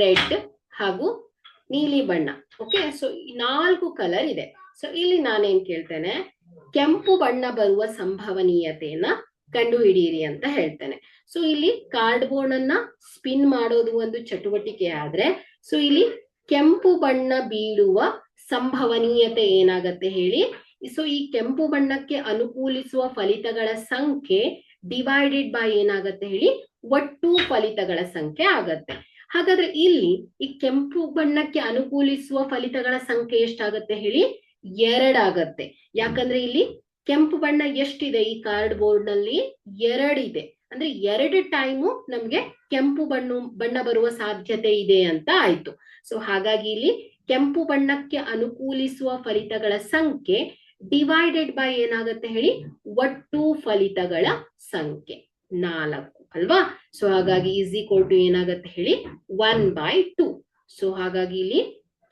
ರೆಡ್ ಹಾಗೂ ನೀಲಿ ಬಣ್ಣ. ಓಕೆ, ಸೊ 4 ಕಲರ್ ಇದೆ. ಸೊ ಇಲ್ಲಿ ನಾನೇನ್ ಕೇಳ್ತೇನೆ, ಕೆಂಪು ಬಣ್ಣ ಬರುವ ಸಂಭವನೀಯತೆಯನ್ನ ಕಂಡು ಹಿಡಿಯಿರಿ ಅಂತ ಹೇಳ್ತೇನೆ. ಸೊ ಇಲ್ಲಿ ಕಾರ್ಡ್ ಬೋರ್ಡ್ ಅನ್ನ ಸ್ಪಿನ್ ಮಾಡೋದು ಒಂದು ಚಟುವಟಿಕೆ ಆದ್ರೆ, ಸೊ ಇಲ್ಲಿ ಕೆಂಪು ಬಣ್ಣ ಬೀಳುವ ಸಂಭವನೀಯತೆ ಏನಾಗತ್ತೆ ಹೇಳಿ. ಸೊ ಈ ಕೆಂಪು ಬಣ್ಣಕ್ಕೆ ಅನುಕೂಲಿಸುವ ಫಲಿತಗಳ ಸಂಖ್ಯೆ ಡಿವೈಡೆಡ್ ಬೈ ಏನಾಗತ್ತೆ ಹೇಳಿ, ಒಟ್ಟು ಫಲಿತಗಳ ಸಂಖ್ಯೆ ಆಗತ್ತೆ. ಹಾಗಾದ್ರೆ ಇಲ್ಲಿ ಈ ಕೆಂಪು ಬಣ್ಣಕ್ಕೆ ಅನುಕೂಲಿಸುವ ಫಲಿತಗಳ ಸಂಖ್ಯೆ ಎಷ್ಟಾಗತ್ತೆ ಹೇಳಿ, 2 ಆಗತ್ತೆ. ಯಾಕಂದ್ರೆ ಇಲ್ಲಿ ಕೆಂಪು ಬಣ್ಣ ಎಷ್ಟಿದೆ ಈ ಕಾರ್ಡ್ ಬೋರ್ಡ್ ನಲ್ಲಿ, 2 ಇದೆ. ಅಂದ್ರೆ 2 ಟೈಮು ನಮ್ಗೆ ಕೆಂಪು ಬಣ್ಣ ಬರುವ ಸಾಧ್ಯತೆ ಇದೆ ಅಂತ ಆಯ್ತು. ಸೊ ಹಾಗಾಗಿ ಇಲ್ಲಿ ಕೆಂಪು ಬಣ್ಣಕ್ಕೆ ಅನುಕೂಲಿಸುವ ಫಲಿತಗಳ ಸಂಖ್ಯೆ ಡಿವೈಡೆಡ್ ಬೈ ಏನಾಗತ್ತೆ ಹೇಳಿ, ಒಟ್ಟು ಫಲಿತಗಳ ಸಂಖ್ಯೆ 4 ಅಲ್ವಾ. ಸೊ ಹಾಗಾಗಿ ಈಸ್ ಈಕ್ವಲ್ ಟು ಏನಾಗತ್ತೆ ಹೇಳಿ, 1/2. ಸೊ ಹಾಗಾಗಿ ಇಲ್ಲಿ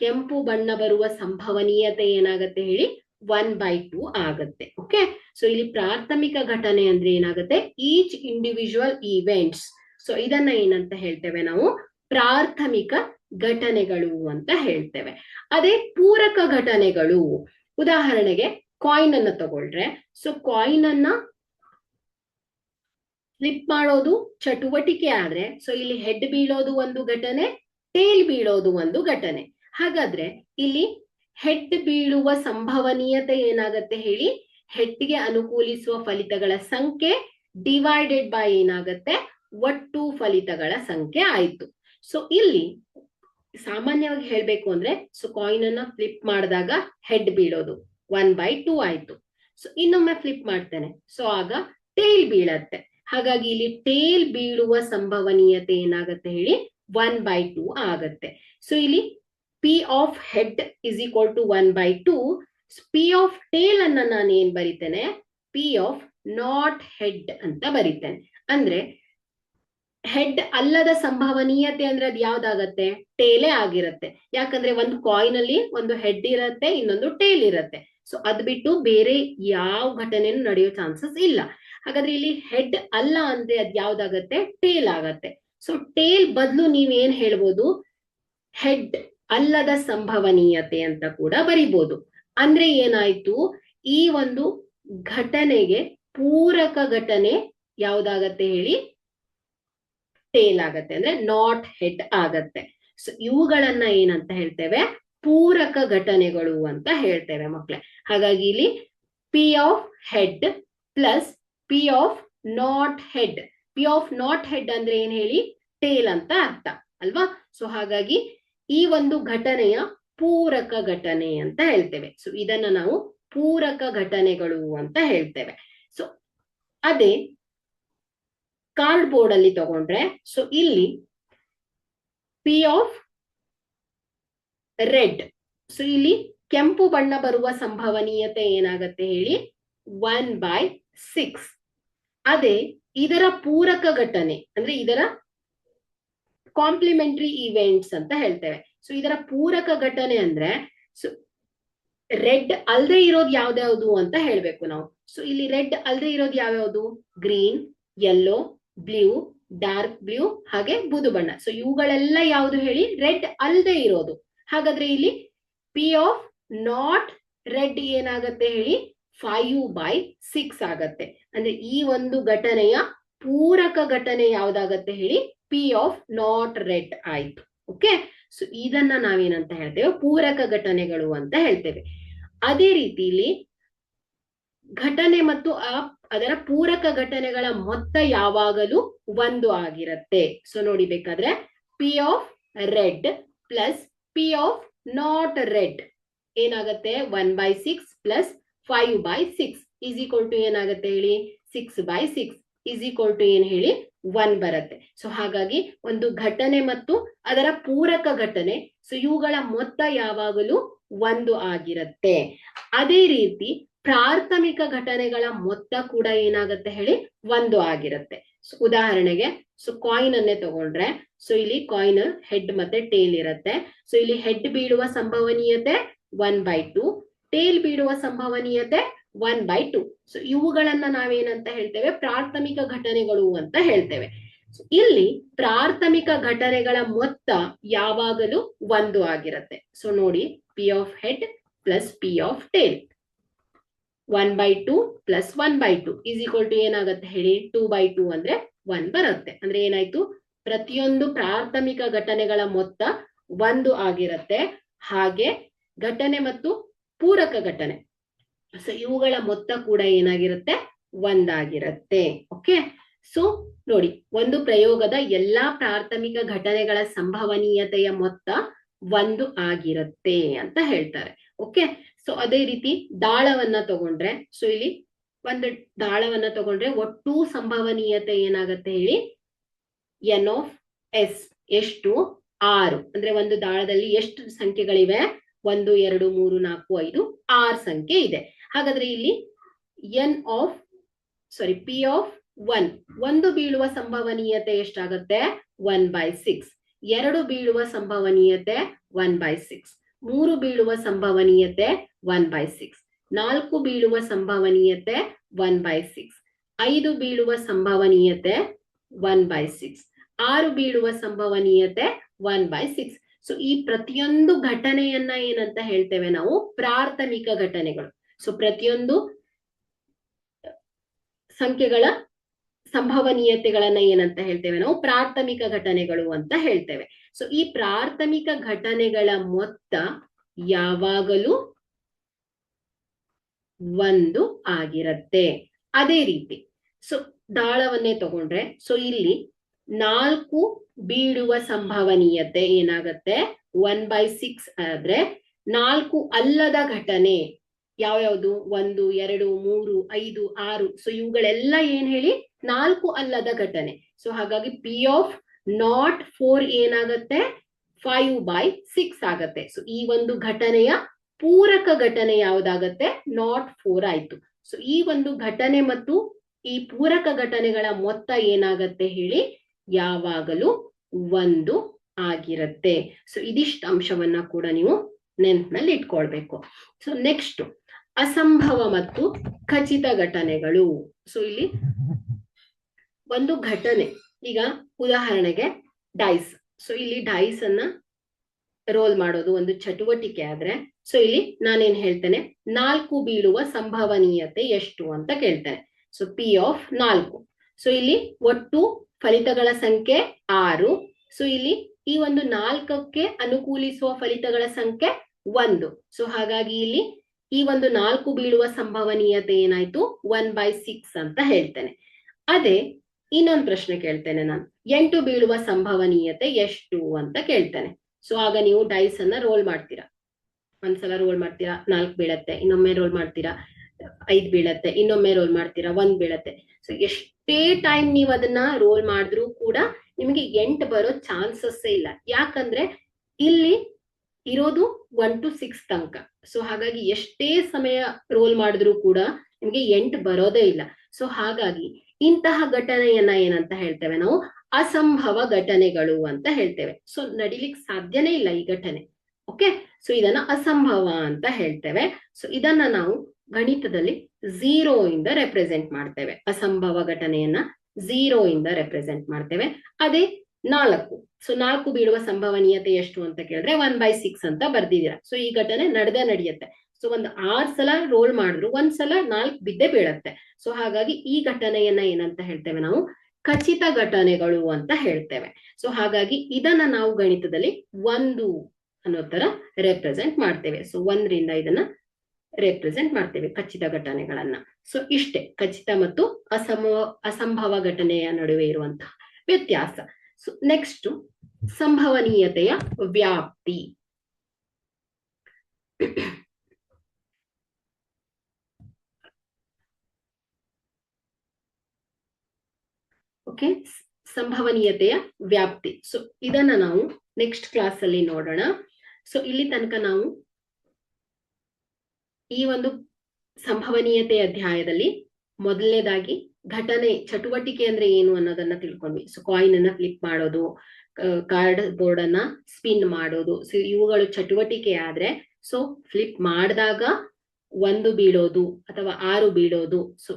ಕೆಂಪು ಬಣ್ಣ ಬರುವ ಸಂಭವನೀಯತೆ ಏನಾಗತ್ತೆ ಹೇಳಿ, 1/2 ಆಗತ್ತೆ. ಓಕೆ, ಸೊ ಇಲ್ಲಿ ಪ್ರಾಥಮಿಕ ಘಟನೆ ಅಂದ್ರೆ ಏನಾಗುತ್ತೆ, ಈಚ್ ಇಂಡಿವಿಜುವಲ್ ಈವೆಂಟ್ಸ್. ಸೊ ಇದನ್ನ ಏನಂತ ಹೇಳ್ತೇವೆ ನಾವು, ಪ್ರಾಥಮಿಕ ಘಟನೆಗಳು ಅಂತ ಹೇಳ್ತೇವೆ. ಅದೇ ಪೂರಕ ಘಟನೆಗಳು, ಉದಾಹರಣೆಗೆ ಕಾಯಿನ್ ಅನ್ನ ತಗೊಳ್ರೆ, ಸೊ ಕಾಯಿನ್ ಅನ್ನ ಫ್ಲಿಪ್ ಮಾಡೋದು ಚಟುವಟಿಕೆ ಆದ್ರೆ, ಸೊ ಇಲ್ಲಿ ಹೆಡ್ ಬೀಳೋದು ಒಂದು ಘಟನೆ, ಟೇಲ್ ಬೀಳೋದು ಒಂದು ಘಟನೆ. ಹಾಗಾದ್ರೆ ಇಲ್ಲಿ ಹೆಡ್ ಬೀಳುವ ಸಂಭವನೀಯತೆ ಏನಾಗತ್ತೆ ಹೇಳಿ, ಹೆಡ್ಗೆ ಅನುಕೂಲಿಸುವ ಫಲಿತಗಳ ಸಂಖ್ಯೆ ಡಿವೈಡೆಡ್ ಬೈ ಏನಾಗತ್ತೆ, ಒಟ್ಟು ಫಲಿತಗಳ ಸಂಖ್ಯೆ ಆಯ್ತು. ಸೊ ಇಲ್ಲಿ ಸಾಮಾನ್ಯವಾಗಿ ಹೇಳ್ಬೇಕು ಅಂದ್ರೆ, ಸೊ ಕಾಯಿನ್ ಅನ್ನ ಫ್ಲಿಪ್ ಮಾಡಿದಾಗ ಹೆಡ್ ಬೀಳೋದು 1/2 ಆಯ್ತು. ಸೊ ಇನ್ನೊಮ್ಮೆ ಫ್ಲಿಪ್ ಮಾಡ್ತೇನೆ, ಸೊ ಆಗ ಟೇಲ್ ಬೀಳತ್ತೆ. ಹಾಗಾಗಿ ಇಲ್ಲಿ ಟೇಲ್ ಬೀಳುವ ಸಂಭವನೀಯತೆ ಏನಾಗತ್ತೆ ಹೇಳಿ, 1/2 ಆಗತ್ತೆ. ಸೊ ಇಲ್ಲಿ P of head is equal to 1/2. P of tail ಅನ್ನ ನಾನು ಏನ್ ಬರಿತೇನೆ, ಪಿ ಆಫ್ ನಾಟ್ ಹೆಡ್ ಅಂತ ಬರಿತೇನೆ. ಅಂದ್ರೆ ಹೆಡ್ ಅಲ್ಲದ ಸಂಭವನೀಯತೆ ಅಂದ್ರೆ ಅದು ಯಾವ್ದಾಗತ್ತೆ, ಟೇಲೇ ಆಗಿರತ್ತೆ. ಯಾಕಂದ್ರೆ ಒಂದು ಕಾಯಿನ್ ಅಲ್ಲಿ ಒಂದು ಹೆಡ್ ಇರತ್ತೆ, ಇನ್ನೊಂದು ಟೇಲ್ ಇರತ್ತೆ. ಸೊ ಅದ್ ಬಿಟ್ಟು ಬೇರೆ ಯಾವ ಘಟನೆನೂ ನಡೆಯೋ ಚಾನ್ಸಸ್ ಇಲ್ಲ. ಹಾಗಾದ್ರೆ ಇಲ್ಲಿ ಹೆಡ್ ಅಲ್ಲ ಅಂದ್ರೆ ಅದ್ ಯಾವ್ದಾಗತ್ತೆ, ಟೇಲ್ ಆಗತ್ತೆ. ಸೊ ಟೇಲ್ ಬದಲು ನೀವೇನ್ ಹೇಳ್ಬೋದು, ಹೆಡ್ ಅಲ್ಲದ ಸಂಭವನೀಯತೆ ಅಂತ ಕೂಡ ಬರಿಬಹುದು. ಅಂದ್ರೆ ಏನಾಯ್ತು, ಈ ಒಂದು ಘಟನೆಗೆ ಪೂರಕ ಘಟನೆ ಯಾವ್ದಾಗತ್ತೆ ಹೇಳಿ, ಟೇಲ್ ಆಗತ್ತೆ, ಅಂದ್ರೆ ನಾಟ್ ಹೆಡ್ ಆಗತ್ತೆ. ಸೊ ಇವುಗಳನ್ನ ಏನಂತ ಹೇಳ್ತೇವೆ, ಪೂರಕ ಘಟನೆಗಳು ಅಂತ ಹೇಳ್ತೇವೆ ಮಕ್ಳೇ. ಹಾಗಾಗಿ ಇಲ್ಲಿ P of head plus P of not head. P of not head ಅಂದ್ರೆ ಏನ್ ಹೇಳಿ, ಟೇಲ್ ಅಂತ ಅರ್ಥ ಅಲ್ವಾ. ಸೊ ಹಾಗಾಗಿ ಈ ಒಂದು ಘಟನೆಯ ಪೂರಕ ಘಟನೆ ಅಂತ ಹೇಳ್ತೇವೆ. ಸೊ ಇದನ್ನ ನಾವು ಪೂರಕ ಘಟನೆಗಳು ಅಂತ ಹೇಳ್ತೇವೆ. ಸೊ ಅದೇ ಕಾರ್ಡ್ ಬೋರ್ಡ್ ಅಲ್ಲಿ ತಗೊಂಡ್ರೆ, ಸೊ ಇಲ್ಲಿ ಪಿ ಆಫ್ ರೆಡ್, ಸೊ ಇಲ್ಲಿ ಕೆಂಪು ಬಣ್ಣ ಬರುವ ಸಂಭವನೀಯತೆ ಏನಾಗತ್ತೆ ಹೇಳಿ, 1/6. ಅದೇ ಇದರ ಪೂರಕ ಘಟನೆ ಅಂದ್ರೆ ಇದರ ಕಾಂಪ್ಲಿಮೆಂಟರಿ ಈವೆಂಟ್ಸ್ ಅಂತ ಹೇಳ್ತೇವೆ. ಸೊ ಇದರ ಪೂರಕ ಘಟನೆ ಅಂದ್ರೆ, ಸೊ ರೆಡ್ ಅಲ್ದೇ ಇರೋದು ಯಾವ್ದ್ಯಾವ್ದು ಅಂತ ಹೇಳ್ಬೇಕು ನಾವು. ಸೊ ಇಲ್ಲಿ ರೆಡ್ ಅಲ್ದೇ ಇರೋದು ಯಾವ್ಯಾವ್ದು, green, yellow, blue, dark blue ಹಾಗೆ ಬೂದು ಬಣ್ಣ. ಸೊ ಇವುಗಳೆಲ್ಲ ಯಾವ್ದು ಹೇಳಿ, ರೆಡ್ ಅಲ್ದೇ ಇರೋದು. ಹಾಗಾದ್ರೆ ಇಲ್ಲಿ ಪಿ ಆಫ್ ನಾಟ್ ರೆಡ್ ಏನಾಗತ್ತೆ ಹೇಳಿ, 5/6 ಆಗತ್ತೆ. ಅಂದ್ರೆ ಈ ಒಂದು ಘಟನೆಯ ಪೂರಕ ಘಟನೆ ಯಾವ್ದಾಗತ್ತೆ ಹೇಳಿ, ಪಿ ಆಫ್ ನಾಟ್ ರೆಡ್ ಆಯ್ತು. ಓಕೆ. ಸೊ ಇದನ್ನ ನಾವೇನಂತ ಹೇಳ್ತೇವೆ, ಪೂರಕ ಘಟನೆಗಳು ಅಂತ ಹೇಳ್ತೇವೆ. ಅದೇ ರೀತಿಲಿ ಘಟನೆ ಮತ್ತು ಅದರ ಪೂರಕ ಘಟನೆಗಳ ಮೊತ್ತ ಯಾವಾಗಲೂ 1 ಆಗಿರುತ್ತೆ. ಸೊ ನೋಡಿ, ಬೇಕಾದ್ರೆ P of red plus P of not red ಏನಾಗುತ್ತೆ, 1/6 ಪ್ಲಸ್ 5/6 ಈಸ್ ಈಕ್ವಲ್ ಟು ಏನಾಗುತ್ತೆ ಹೇಳಿ, 6/6 ಈಸ್ ಈಕ್ವಲ್ ಟು ಏನ್ ಹೇಳಿ, 1 ಬರುತ್ತೆ. ಸೊ ಹಾಗಾಗಿ ಒಂದು ಘಟನೆ ಮತ್ತು ಅದರ ಪೂರಕ ಘಟನೆ, ಸೊ ಇವುಗಳ ಮೊತ್ತ ಯಾವಾಗಲೂ 1 ಆಗಿರುತ್ತೆ. ಅದೇ ರೀತಿ ಪ್ರಾಥಮಿಕ ಘಟನೆಗಳ ಮೊತ್ತ ಕೂಡ ಏನಾಗುತ್ತೆ ಹೇಳಿ, 1 ಆಗಿರುತ್ತೆ. ಸೊ ಉದಾಹರಣೆಗೆ, ಸೊ ಕಾಯಿನ್ ಅನ್ನೇ ತಗೊಂಡ್ರೆ, ಸೊ ಇಲ್ಲಿ ಕಾಯಿನ್ ಹೆಡ್ ಮತ್ತೆ ಟೇಲ್ ಇರುತ್ತೆ. ಸೊ ಇಲ್ಲಿ ಹೆಡ್ ಬೀಳುವ ಸಂಭವನೀಯತೆ 1/2, ಟೇಲ್ ಬೀಳುವ ಸಂಭವನೀಯತೆ 1/2. ಸೊ ಇವುಗಳನ್ನ ನಾವೇನಂತ ಹೇಳ್ತೇವೆ, ಪ್ರಾಥಮಿಕ ಘಟನೆಗಳು ಅಂತ ಹೇಳ್ತೇವೆ. ಇಲ್ಲಿ ಪ್ರಾಥಮಿಕ ಘಟನೆಗಳ ಮೊತ್ತ ಯಾವಾಗಲೂ 1 ಆಗಿರುತ್ತೆ. ಸೊ ನೋಡಿ, P of head plus P of tail 1/2 plus 1/2 is equal to ಏನಾಗುತ್ತೆ ಹೇಳಿ, 2/2 ಅಂದ್ರೆ 1 ಬರುತ್ತೆ. ಅಂದ್ರೆ ಏನಾಯ್ತು, ಪ್ರತಿಯೊಂದು ಪ್ರಾಥಮಿಕ ಘಟನೆಗಳ ಮೊತ್ತ 1 ಆಗಿರುತ್ತೆ. ಹಾಗೆ ಘಟನೆ ಮತ್ತು ಪೂರಕ ಘಟನೆ, ಸೊ ಇವುಗಳ ಮೊತ್ತ ಕೂಡ ಏನಾಗಿರುತ್ತೆ, 1 ಆಗಿರುತ್ತೆ. ಓಕೆ. ಸೊ ನೋಡಿ, ಒಂದು ಪ್ರಯೋಗದ ಎಲ್ಲಾ ಪ್ರಾಥಮಿಕ ಘಟನೆಗಳ ಸಂಭವನೀಯತೆಯ ಮೊತ್ತ 1 ಆಗಿರುತ್ತೆ ಅಂತ ಹೇಳ್ತಾರೆ. ಓಕೆ. ಸೊ ಅದೇ ರೀತಿ ದಾಳವನ್ನ ತಗೊಂಡ್ರೆ, ಸೊ ಇಲ್ಲಿ ಒಂದು ದಾಳವನ್ನ ತಗೊಂಡ್ರೆ ಒಟ್ಟು ಸಂಭವನೀಯತೆ ಏನಾಗುತ್ತೆ ಹೇಳಿ, ಎನ್ ಆಫ್ ಎಸ್ ಎಷ್ಟು, 6. ಅಂದ್ರೆ ಒಂದು ದಾಳದಲ್ಲಿ ಎಷ್ಟು ಸಂಖ್ಯೆಗಳಿವೆ, 1 2 3 4 5 6 ಸಂಖ್ಯೆ ಇದೆ. ಹಾಗಾದ್ರೆ ಇಲ್ಲಿ ಪಿ ಆಫ್ 1 ಒಂದು ಬೀಳುವ ಸಂಭವನೀಯತೆ ಎಷ್ಟಾಗುತ್ತೆ, 1/6. 2 ಬೀಳುವ ಸಂಭವನೀಯತೆ 1/6. 3 ಬೀಳುವ ಸಂಭವನೀಯತೆ 1/6. 4 ಬೀಳುವ ಸಂಭವನೀಯತೆ 1/6. 5 ಬೀಳುವ ಸಂಭವನೀಯತೆ 1/6. 6 ಬೀಳುವ ಸಂಭವನೀಯತೆ 1/6. ಸೊ ಈ ಪ್ರತಿಯೊಂದು ಘಟನೆಯನ್ನ ಏನಂತ ಹೇಳ್ತೇವೆ ನಾವು, ಪ್ರಾಥಮಿಕ ಘಟನೆಗಳು. ಸೊ ಪ್ರತಿಯೊಂದು ಸಂಖ್ಯೆಗಳ ಸಂಭವನೀಯತೆಗಳನ್ನ ಏನಂತ ಹೇಳ್ತೇವೆ ನಾವು, ಪ್ರಾಥಮಿಕ ಘಟನೆಗಳು ಅಂತ ಹೇಳ್ತೇವೆ. ಸೊ ಈ ಪ್ರಾಥಮಿಕ ಘಟನೆಗಳ ಮೊತ್ತ ಯಾವಾಗಲೂ 1 ಆಗಿರುತ್ತೆ. ಅದೇ ರೀತಿ ಸೊ ದಾಳವನ್ನೇ ತಗೊಂಡ್ರೆ, ಸೊ ಇಲ್ಲಿ 4 ಬೀಳುವ ಸಂಭವನೀಯತೆ ಏನಾಗತ್ತೆ, 1/6 ಆದ್ರೆ 4 ಅಲ್ಲದ ಘಟನೆ ಯಾವ್ಯಾವುದು, 1 2 3 5 6. ಸೊ ಇವುಗಳೆಲ್ಲ ಏನ್ ಹೇಳಿ, 4 ಅಲ್ಲದ ಘಟನೆ. ಸೊ ಹಾಗಾಗಿ ಪಿ ಆಫ್ ನಾಟ್ 4 ಏನಾಗತ್ತೆ, 5/6 ಆಗತ್ತೆ. ಸೊ ಈ ಒಂದು ಘಟನೆಯ ಪೂರಕ ಘಟನೆ ಯಾವ್ದಾಗತ್ತೆ, ನಾಟ್ 4 ಆಯ್ತು. ಸೊ ಈ ಒಂದು ಘಟನೆ ಮತ್ತು ಈ ಪೂರಕ ಘಟನೆಗಳ ಮೊತ್ತ ಏನಾಗತ್ತೆ ಹೇಳಿ, ಯಾವಾಗಲೂ 1 ಆಗಿರುತ್ತೆ. ಸೊ ಇದಿಷ್ಟು ಅಂಶವನ್ನ ಕೂಡ ನೀವು ನೆನಪಿನಲ್ಲಿ ಇಟ್ಕೊಳ್ಬೇಕು. ಸೊ ನೆಕ್ಸ್ಟ್ ಅಸಂಭವ ಮತ್ತು ಖಚಿತ ಘಟನೆಗಳು. ಸೊ ಇಲ್ಲಿ ಒಂದು ಘಟನೆ, ಈಗ ಉದಾಹರಣೆಗೆ ಡೈಸ್. ಸೊ ಇಲ್ಲಿ ಡೈಸ್ ಅನ್ನ ರೋಲ್ ಮಾಡೋದು ಒಂದು ಚಟುವಟಿಕೆ ಆದ್ರೆ, ಸೊ ಇಲ್ಲಿ ನಾನೇನ್ ಹೇಳ್ತೇನೆ, 4 ಬೀಳುವ ಸಂಭವನೀಯತೆ ಎಷ್ಟು ಅಂತ ಕೇಳ್ತೇನೆ. So P of 4. ಸೊ ಇಲ್ಲಿ ಒಟ್ಟು ಫಲಿತಗಳ ಸಂಖ್ಯೆ 6. ಸೊ ಇಲ್ಲಿ ಈ ಒಂದು 4ಕ್ಕೆ ಅನುಕೂಲಿಸುವ ಫಲಿತಗಳ ಸಂಖ್ಯೆ 1. ಸೊ ಹಾಗಾಗಿ ಇಲ್ಲಿ ಈ ಒಂದು 4 ಬೀಳುವ ಸಂಭವನೀಯತೆ ಏನಾಯ್ತು, 1/6 ಅಂತ ಹೇಳ್ತೇನೆ. ಅದೇ ಇನ್ನೊಂದು ಪ್ರಶ್ನೆ ಕೇಳ್ತೇನೆ ನಾನು, 8 ಬೀಳುವ ಸಂಭವನೀಯತೆ ಎಷ್ಟು ಅಂತ ಕೇಳ್ತೇನೆ. ಸೊ ಆಗ ನೀವು ಡೈಸ್ ಅನ್ನ ರೋಲ್ ಮಾಡ್ತೀರಾ. ಒಂದ್ಸಲ ರೋಲ್ ಮಾಡ್ತೀರಾ, 4 ಬೀಳತ್ತೆ, ಇನ್ನೊಮ್ಮೆ ರೋಲ್ ಮಾಡ್ತೀರಾ, 5 ಬೀಳತ್ತೆ, ಇನ್ನೊಮ್ಮೆ ರೋಲ್ ಮಾಡ್ತೀರಾ, 1 ಬೀಳತ್ತೆ. ಸೊ ಎಷ್ಟೇ ಟೈಮ್ ನೀವು ಅದನ್ನ ರೋಲ್ ಮಾಡಿದ್ರು ಕೂಡ ನಿಮಗೆ 8 ಬರೋ ಚಾನ್ಸಸ್ ಇಲ್ಲ. ಯಾಕಂದ್ರೆ ಇಲ್ಲಿ ಇರೋದು 1 to 6 ತನಕ. ಸೊ ಹಾಗಾಗಿ ಎಷ್ಟೇ ಸಮಯ ರೋಲ್ ಮಾಡಿದ್ರು ಕೂಡ ನಿಮ್ಗೆ 8 ಬರೋದೇ ಇಲ್ಲ. ಸೊ ಹಾಗಾಗಿ ಇಂತಹ ಘಟನೆಯನ್ನ ಏನಂತ ಹೇಳ್ತೇವೆ ನಾವು, ಅಸಂಭವ ಘಟನೆಗಳು ಅಂತ ಹೇಳ್ತೇವೆ. ಸೊ ನಡಿಲಿಕ್ಕೆ ಸಾಧ್ಯನೇ ಇಲ್ಲ ಈ ಘಟನೆ. ಓಕೆ. ಸೊ ಇದನ್ನ ಅಸಂಭವ ಅಂತ ಹೇಳ್ತೇವೆ. ಸೊ ಇದನ್ನ ನಾವು ಗಣಿತದಲ್ಲಿ 0 ಇಂದ ರೆಪ್ರೆಸೆಂಟ್ ಮಾಡ್ತೇವೆ. ಅಸಂಭವ ಘಟನೆಯನ್ನ 0 ಇಂದ ರೆಪ್ರೆಸೆಂಟ್ ಮಾಡ್ತೇವೆ. ಅದೇ 4. ಸೊ 4 ಬೀಳುವ ಸಂಭವನೀಯತೆ ಎಷ್ಟು ಅಂತ ಕೇಳಿದ್ರೆ 1/6 ಅಂತ ಬರ್ದಿದ್ದೀರಾ. ಸೊ ಈ ಘಟನೆ ನಡೆಯುತ್ತೆ. ಸೊ ಒಂದು 6 ಸಲ ರೋಲ್ ಮಾಡಿದ್ರು 1 ಸಲ 4 ಬಿದ್ದೇ ಬೀಳತ್ತೆ. ಸೊ ಹಾಗಾಗಿ ಈ ಘಟನೆಯನ್ನ ಏನಂತ ಹೇಳ್ತೇವೆ ನಾವು, ಖಚಿತ ಘಟನೆಗಳು ಅಂತ ಹೇಳ್ತೇವೆ. ಸೊ ಹಾಗಾಗಿ ಇದನ್ನ ನಾವು ಗಣಿತದಲ್ಲಿ 1 ಅನ್ನೋ ತರ ರೆಪ್ರೆಸೆಂಟ್ ಮಾಡ್ತೇವೆ. ಸೊ 1ರಿಂದ ಇದನ್ನ ರೆಪ್ರೆಸೆಂಟ್ ಮಾಡ್ತೇವೆ ಖಚಿತ ಘಟನೆಗಳನ್ನ. ಸೊ ಇಷ್ಟೇ ಖಚಿತ ಮತ್ತು ಅಸಂಭವ ಘಟನೆಯ ನಡುವೆ ಇರುವಂತಹ ವ್ಯತ್ಯಾಸ. ಸೊ ನೆಕ್ಸ್ಟ್ ಸಂಭವನೀಯತೆಯ ವ್ಯಾಪ್ತಿ. ಓಕೆ, ಸಂಭವನೀಯತೆಯ ವ್ಯಾಪ್ತಿ. ಸೊ ಇದನ್ನ ನಾವು ನೆಕ್ಸ್ಟ್ ಕ್ಲಾಸ್ ಅಲ್ಲಿ ನೋಡೋಣ. ಸೊ ಇಲ್ಲಿ ತನಕ ನಾವು ಈ ಒಂದು ಸಂಭವನೀಯತೆ ಅಧ್ಯಾಯದಲ್ಲಿ ಮೊದಲನೇದಾಗಿ ಘಟನೆ ಚಟುವಟಿಕೆ ಅಂದ್ರೆ ಏನು ಅನ್ನೋದನ್ನ ತಿಳ್ಕೊಂಡ್ವಿ. ಸೊ ಕಾಯಿನ್ ಅನ್ನ ಫ್ಲಿಪ್ ಮಾಡೋದು, ಕಾರ್ಡ್ ಬೋರ್ಡ್ ಅನ್ನ ಸ್ಪಿನ್ ಮಾಡೋದು, ಸೊ ಇವುಗಳು ಚಟುವಟಿಕೆ ಆದ್ರೆ ಸೊ ಫ್ಲಿಪ್ ಮಾಡಿದಾಗ 1 ಬೀಳೋದು ಅಥವಾ 6 ಬೀಳೋದು. ಸೊ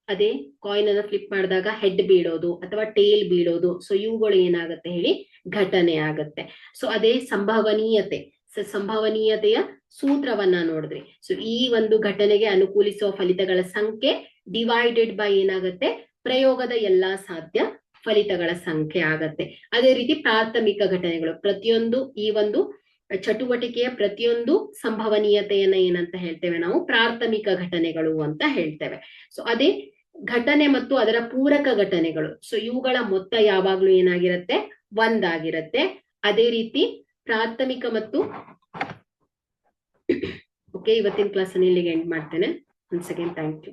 ಅದೇ ಕಾಯಿನ್ ಅನ್ನ ಫ್ಲಿಪ್ ಮಾಡಿದಾಗ ಹೆಡ್ ಬೀಳೋದು ಅಥವಾ ಟೇಲ್ ಬೀಳೋದು. ಸೊ ಇವುಗಳು ಏನಾಗುತ್ತೆ ಹೇಳಿ ಘಟನೆ ಆಗತ್ತೆ. ಸೊ ಅದೇ ಸಂಭವನೀಯತೆ, ಸಂಭವನೀಯತೆಯ ಸೂತ್ರವನ್ನ ನೋಡಿದ್ರಿ. ಸೊ ಈ ಒಂದು ಘಟನೆಗೆ ಅನುಕೂಲಿಸುವ ಫಲಿತಗಳ ಸಂಖ್ಯೆ ಡಿವೈಡೆಡ್ ಬೈ ಏನಾಗತ್ತೆ, ಪ್ರಯೋಗದ ಎಲ್ಲಾ ಸಾಧ್ಯ ಫಲಿತಗಳ ಸಂಖ್ಯೆ ಆಗತ್ತೆ. ಅದೇ ರೀತಿ ಪ್ರಾಥಮಿಕ ಘಟನೆಗಳು, ಪ್ರತಿಯೊಂದು ಈ ಒಂದು ಚಟುವಟಿಕೆಯ ಪ್ರತಿಯೊಂದು ಸಂಭವನೀಯತೆಯನ್ನ ಏನಂತ ಹೇಳ್ತೇವೆ ನಾವು, ಪ್ರಾಥಮಿಕ ಘಟನೆಗಳು ಅಂತ ಹೇಳ್ತೇವೆ. ಸೊ ಅದೇ ಘಟನೆ ಮತ್ತು ಅದರ ಪೂರಕ ಘಟನೆಗಳು, ಸೊ ಇವುಗಳ ಮೊತ್ತ ಯಾವಾಗ್ಲೂ ಏನಾಗಿರುತ್ತೆ, 1 ಆಗಿರುತ್ತೆ. ಅದೇ ರೀತಿ ಪ್ರಾಥಮಿಕ ಮತ್ತು ಓಕೆ, ಇವತ್ತಿನ ಕ್ಲಾಸ್ ಅನ್ನು ಇಲ್ಲಿಗೆ ಎಂಡ್ ಮಾಡ್ತೇನೆ. Once again thank you.